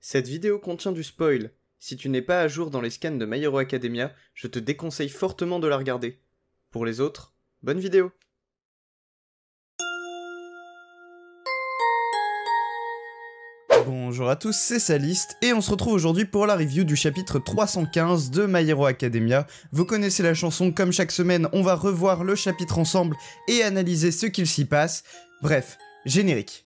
Cette vidéo contient du spoil. Si tu n'es pas à jour dans les scans de My Hero Academia, je te déconseille fortement de la regarder. Pour les autres, bonne vidéo. Bonjour à tous, c'est Saliste, et on se retrouve aujourd'hui pour la review du chapitre 315 de My Hero Academia. Vous connaissez la chanson, comme chaque semaine, on va revoir le chapitre ensemble et analyser ce qu'il s'y passe. Bref, générique.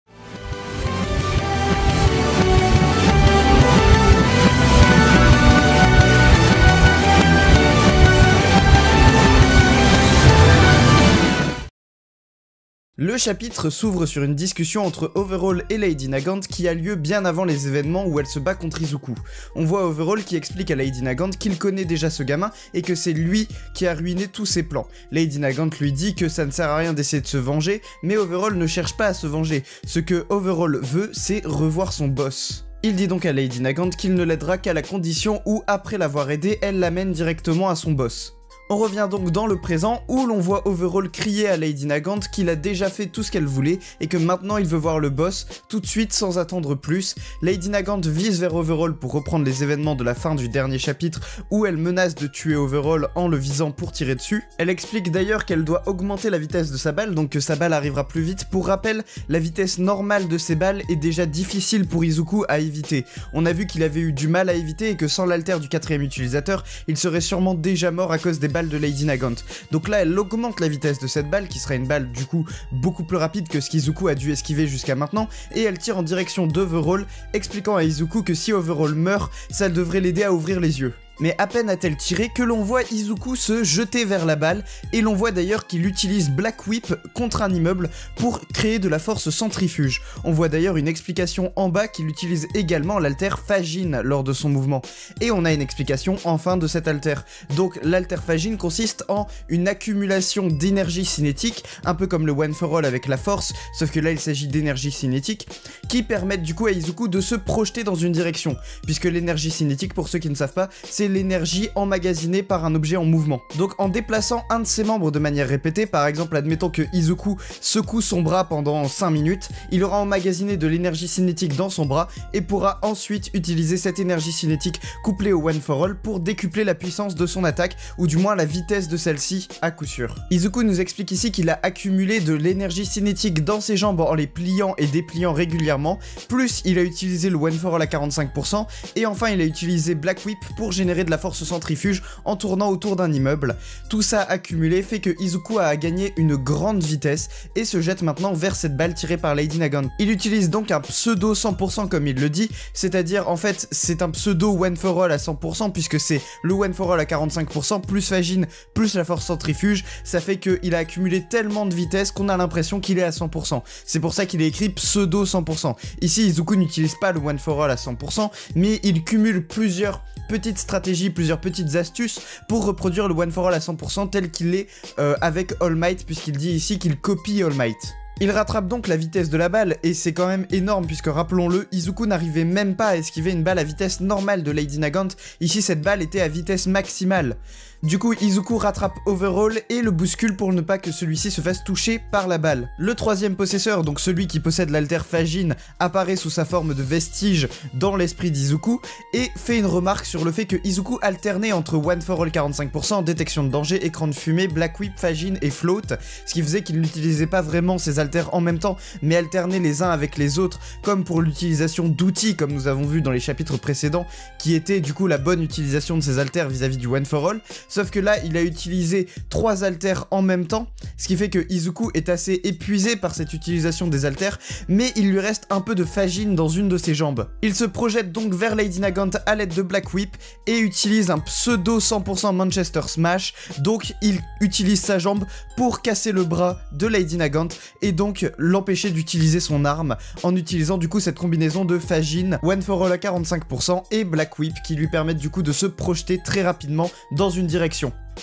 Le chapitre s'ouvre sur une discussion entre Overall et Lady Nagant qui a lieu bien avant les événements où elle se bat contre Izuku. On voit Overall qui explique à Lady Nagant qu'il connaît déjà ce gamin et que c'est lui qui a ruiné tous ses plans. Lady Nagant lui dit que ça ne sert à rien d'essayer de se venger, mais Overall ne cherche pas à se venger. Ce que Overall veut, c'est revoir son boss. Il dit donc à Lady Nagant qu'il ne l'aidera qu'à la condition où, après l'avoir aidé, elle l'amène directement à son boss. On revient donc dans le présent où l'on voit Overall crier à Lady Nagant qu'il a déjà fait tout ce qu'elle voulait et que maintenant il veut voir le boss tout de suite sans attendre plus. Lady Nagant vise vers Overall pour reprendre les événements de la fin du dernier chapitre où elle menace de tuer Overall en le visant pour tirer dessus. Elle explique d'ailleurs qu'elle doit augmenter la vitesse de sa balle, donc que sa balle arrivera plus vite. Pour rappel, la vitesse normale de ses balles est déjà difficile pour Izuku à éviter. On a vu qu'il avait eu du mal à éviter et que sans l'alter du 4ème utilisateur, il serait sûrement déjà mort à cause des balles de Lady Nagant. Donc là elle augmente la vitesse de cette balle qui sera une balle du coup beaucoup plus rapide que ce qu'Izuku a dû esquiver jusqu'à maintenant et elle tire en direction d'Overall expliquant à Izuku que si Overall meurt ça devrait l'aider à ouvrir les yeux. Mais à peine a-t-elle tiré que l'on voit Izuku se jeter vers la balle, et l'on voit d'ailleurs qu'il utilise Black Whip contre un immeuble pour créer de la force centrifuge. On voit d'ailleurs une explication en bas qu'il utilise également l'alter Fagine lors de son mouvement. Et on a une explication enfin de cet alter. Donc l'alter Fagine consiste en une accumulation d'énergie cinétique, un peu comme le One for All avec la force, sauf que là il s'agit d'énergie cinétique, qui permettent du coup à Izuku de se projeter dans une direction. Puisque l'énergie cinétique, pour ceux qui ne savent pas, c'est l'énergie emmagasinée par un objet en mouvement. Donc en déplaçant un de ses membres de manière répétée, par exemple admettons que Izuku secoue son bras pendant 5 minutes, il aura emmagasiné de l'énergie cinétique dans son bras et pourra ensuite utiliser cette énergie cinétique couplée au One for All pour décupler la puissance de son attaque, ou du moins la vitesse de celle-ci à coup sûr. Izuku nous explique ici qu'il a accumulé de l'énergie cinétique dans ses jambes en les pliant et dépliant régulièrement, plus il a utilisé le One for All à 45%, et enfin il a utilisé Black Whip pour générer de la force centrifuge en tournant autour d'un immeuble. Tout ça accumulé fait que Izuku a gagné une grande vitesse et se jette maintenant vers cette balle tirée par Lady Nagant. Il utilise donc un pseudo 100% comme il le dit, c'est-à-dire en fait c'est un pseudo One for All à 100% puisque c'est le One for All à 45% plus Fagine plus la force centrifuge, ça fait qu'il a accumulé tellement de vitesse qu'on a l'impression qu'il est à 100%. C'est pour ça qu'il est écrit pseudo 100%. Ici Izuku n'utilise pas le One for All à 100%, mais il cumule plusieurs petites stratégies, plusieurs petites astuces pour reproduire le One for All à 100% tel qu'il est avec All Might, puisqu'il dit ici qu'il copie All Might. Il rattrape donc la vitesse de la balle, et c'est quand même énorme puisque rappelons-le, Izuku n'arrivait même pas à esquiver une balle à vitesse normale de Lady Nagant, ici cette balle était à vitesse maximale. Du coup, Izuku rattrape Overall et le bouscule pour ne pas que celui-ci se fasse toucher par la balle. Le troisième possesseur, donc celui qui possède l'alter Fagine, apparaît sous sa forme de vestige dans l'esprit d'Izuku et fait une remarque sur le fait que Izuku alternait entre One for All 45%, détection de danger, écran de fumée, Black Whip, Fagine et Float, ce qui faisait qu'il n'utilisait pas vraiment ses alters en même temps, mais alternait les uns avec les autres, comme pour l'utilisation d'outils, comme nous avons vu dans les chapitres précédents, qui était du coup la bonne utilisation de ses alters vis-à-vis du One for All. Sauf que là, il a utilisé 3 alters en même temps, ce qui fait que Izuku est assez épuisé par cette utilisation des alters, mais il lui reste un peu de Fagine dans une de ses jambes. Il se projette donc vers Lady Nagant à l'aide de Black Whip et utilise un pseudo 100% Manchester Smash, donc il utilise sa jambe pour casser le bras de Lady Nagant et donc l'empêcher d'utiliser son arme en utilisant du coup cette combinaison de Fagine, One for All à 45% et Black Whip qui lui permettent du coup de se projeter très rapidement dans une direction.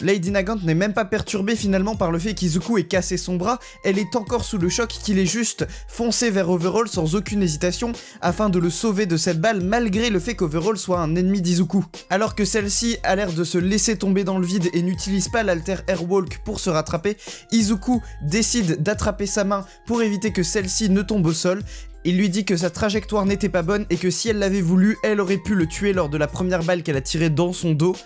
Lady Nagant n'est même pas perturbée finalement par le fait qu'Izuku ait cassé son bras, elle est encore sous le choc qu'il ait juste foncé vers Overall sans aucune hésitation afin de le sauver de cette balle malgré le fait qu'Overall soit un ennemi d'Izuku. Alors que celle-ci a l'air de se laisser tomber dans le vide et n'utilise pas l'alter Airwalk pour se rattraper, Izuku décide d'attraper sa main pour éviter que celle-ci ne tombe au sol Il lui dit que sa trajectoire n'était pas bonne et que si elle l'avait voulu, elle aurait pu le tuer lors de la première balle qu'elle a tirée dans son dos.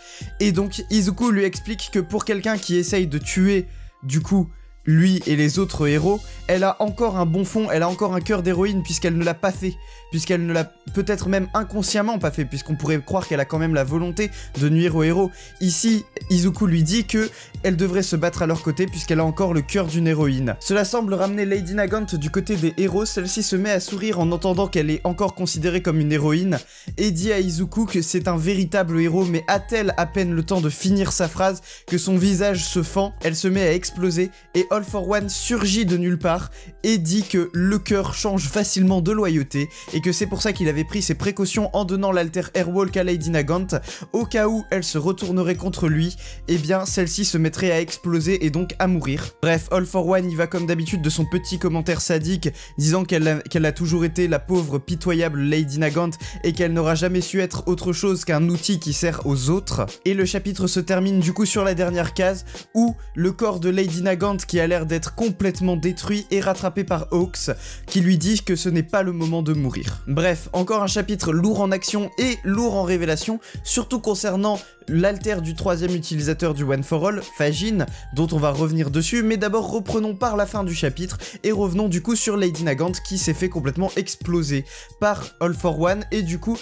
Et donc Izuku lui explique que pour quelqu'un qui essaye de tuer, du coup, lui et les autres héros, elle a encore un bon fond, elle a encore un cœur d'héroïne puisqu'elle ne l'a pas fait, puisqu'elle ne l'a peut-être même inconsciemment pas fait, puisqu'on pourrait croire qu'elle a quand même la volonté de nuire aux héros. Ici, Izuku lui dit que elle devrait se battre à leur côté puisqu'elle a encore le cœur d'une héroïne. Cela semble ramener Lady Nagant du côté des héros, celle-ci se met à sourire en entendant qu'elle est encore considérée comme une héroïne, et dit à Izuku que c'est un véritable héros, mais a-t-elle à peine le temps de finir sa phrase que son visage se fend, elle se met à exploser, et All for One surgit de nulle part et dit que le cœur change facilement de loyauté et que c'est pour ça qu'il avait pris ses précautions en donnant l'alter Airwalk à Lady Nagant. Au cas où elle se retournerait contre lui, eh bien celle-ci se mettrait à exploser et donc à mourir. Bref, All for One y va comme d'habitude de son petit commentaire sadique disant qu'elle a toujours été la pauvre pitoyable Lady Nagant et qu'elle n'aura jamais su être autre chose qu'un outil qui sert aux autres. Et le chapitre se termine du coup sur la dernière case où le corps de Lady Nagant, qui a l'air d'être complètement détruit, est rattrapé par Hawks qui lui dit que ce n'est pas le moment de mourir. Bref, encore un chapitre lourd en action et lourd en révélation, surtout concernant l'alter du troisième utilisateur du One for All, Fajin, dont on va revenir dessus, mais d'abord reprenons par la fin du chapitre et revenons du coup sur Lady Nagant qui s'est fait complètement exploser par All for One. Et du coup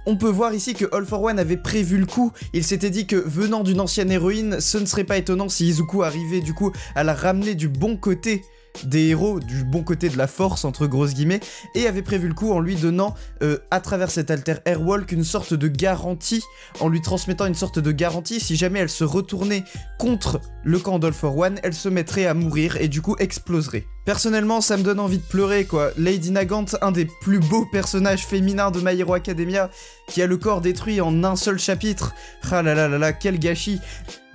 on peut voir ici que All for One avait prévu le coup, il s'était dit que venant d'une ancienne héroïne, ce ne serait pas étonnant si Izuku arrivait du coup à la ramener du bon côté des héros, du bon côté de la force entre grosses guillemets, et avait prévu le coup en lui donnant à travers cet alter Airwalk une sorte de garantie, en lui transmettant une sorte de garantie, si jamais elle se retournait contre le camp d'All for One, elle se mettrait à mourir et du coup exploserait. Personnellement, ça me donne envie de pleurer quoi. Lady Nagant, un des plus beaux personnages féminins de My Hero Academia, qui a le corps détruit en un seul chapitre. Ah là là là là, quel gâchis.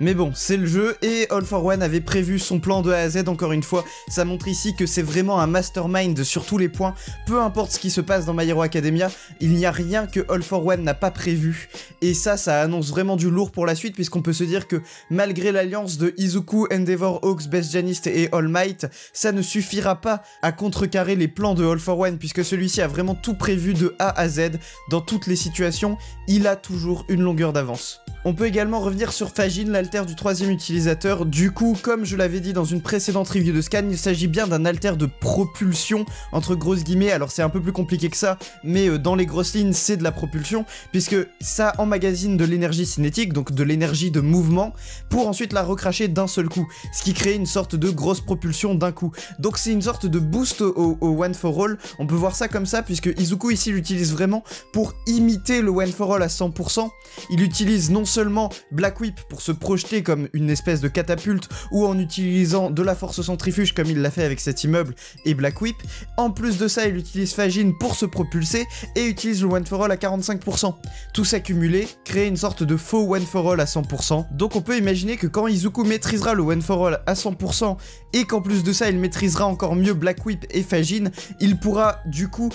Mais bon, c'est le jeu, et All for One avait prévu son plan de A à Z, encore une fois. Ça montre ici que c'est vraiment un mastermind sur tous les points. Peu importe ce qui se passe dans My Hero Academia, il n'y a rien que All for One n'a pas prévu. Et ça annonce vraiment du lourd pour la suite, puisqu'on peut se dire que malgré l'alliance de Izuku, Endeavor, Hawks, Best Janist et All Might, ça ne suffira pas à contrecarrer les plans de All for One, puisque celui-ci a vraiment tout prévu de A à Z. Dans toutes les situations, il a toujours une longueur d'avance. On peut également revenir sur Fajin, l'alter du troisième utilisateur. Du coup, comme je l'avais dit dans une précédente review de Scan, il s'agit bien d'un alter de propulsion, entre grosses guillemets. Alors c'est un peu plus compliqué que ça, mais dans les grosses lignes, c'est de la propulsion, puisque ça emmagasine de l'énergie cinétique, donc de l'énergie de mouvement, pour ensuite la recracher d'un seul coup, ce qui crée une sorte de grosse propulsion d'un coup. Donc c'est une sorte de boost au One for All, on peut voir ça comme ça, puisque Izuku ici l'utilise vraiment pour imiter le One for All à 100%. Il utilise non seulement Black Whip pour se projeter comme une espèce de catapulte, ou en utilisant de la force centrifuge comme il l'a fait avec cet immeuble et Black Whip. En plus de ça, il utilise Fajin pour se propulser et utilise le One for All à 45%. Tout s'accumuler crée une sorte de faux One for All à 100%. Donc on peut imaginer que quand Izuku maîtrisera le One for All à 100% et qu'en plus de ça il maîtrisera encore mieux Black Whip et Fajin, il pourra du coup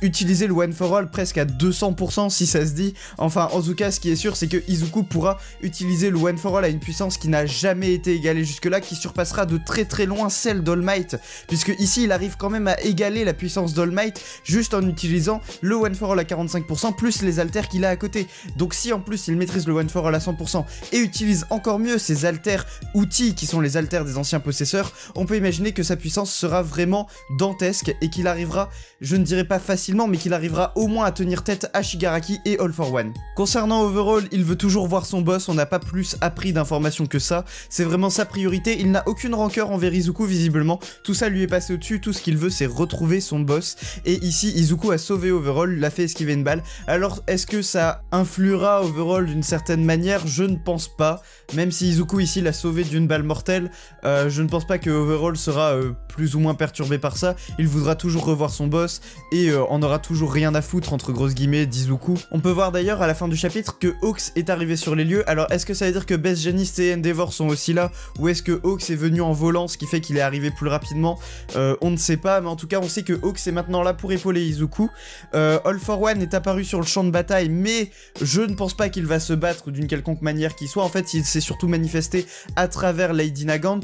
utiliser le One for All presque à 200% si ça se dit. Enfin en tout cas ce qui est sûr c'est que Izuku pourra utiliser le One for All à une puissance qui n'a jamais été égalée jusque là, qui surpassera de très très loin celle d'All Might, puisque ici il arrive quand même à égaler la puissance d'All Might juste en utilisant le One for All à 45% plus les alters qu'il a à côté. Donc si en plus il maîtrise le One for All à 100% et utilise encore mieux ses alters outils qui sont les alters des anciens possesseurs, on peut imaginer que sa puissance sera vraiment dantesque et qu'il arrivera, je ne dirais pas facilement, mais qu'il arrivera au moins à tenir tête à Shigaraki et All for One. Concernant Overall, il veut toujours voir son boss, on n'a pas plus appris d'informations que ça, c'est vraiment sa priorité, il n'a aucune rancœur envers Izuku visiblement, tout ça lui est passé au-dessus, tout ce qu'il veut c'est retrouver son boss, et ici Izuku a sauvé Overall, l'a fait esquiver une balle. Alors est-ce que ça influera Overall d'une certaine manière? Je ne pense pas, même si Izuku ici l'a sauvé d'une balle mortelle, je ne pense pas que Overall sera plus ou moins perturbé par ça, il voudra toujours revoir son boss, et en aura toujours rien à foutre entre grosses guillemets d'Izuku. On peut voir d'ailleurs à la fin du chapitre que Hawks est arrivé sur les lieux. Alors est-ce que ça veut dire que Best Janist et Endeavor sont aussi là, ou est-ce que Hawks est venu en volant, ce qui fait qu'il est arrivé plus rapidement? On ne sait pas, mais en tout cas on sait que Hawks est maintenant là pour épauler Izuku. All for One est apparu sur le champ de bataille, mais je ne pense pas qu'il va se battre d'une quelconque manière qui soit. En fait il s'est surtout manifesté à travers Lady Nagant.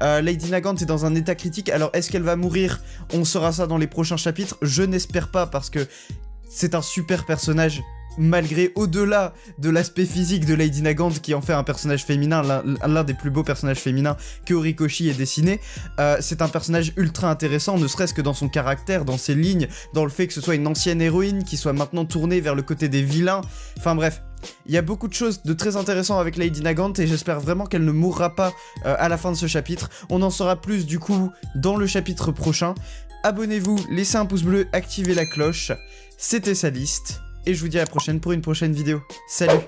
Lady Nagant est dans un état critique problématique. Alors, est-ce qu'elle va mourir? On saura ça dans les prochains chapitres. Je n'espère pas, parce que c'est un super personnage, malgré, au-delà de l'aspect physique de Lady Nagant, qui en fait un personnage féminin, l'un des plus beaux personnages féminins que Horikoshi ait dessiné. C'est un personnage ultra intéressant, ne serait-ce que dans son caractère, dans ses lignes, dans le fait que ce soit une ancienne héroïne, qui soit maintenant tournée vers le côté des vilains. Enfin bref, il y a beaucoup de choses de très intéressantes avec Lady Nagant, et j'espère vraiment qu'elle ne mourra pas à la fin de ce chapitre. On en saura plus du coup dans le chapitre prochain. Abonnez-vous, laissez un pouce bleu, activez la cloche. C'était Saliste, et je vous dis à la prochaine pour une prochaine vidéo. Salut!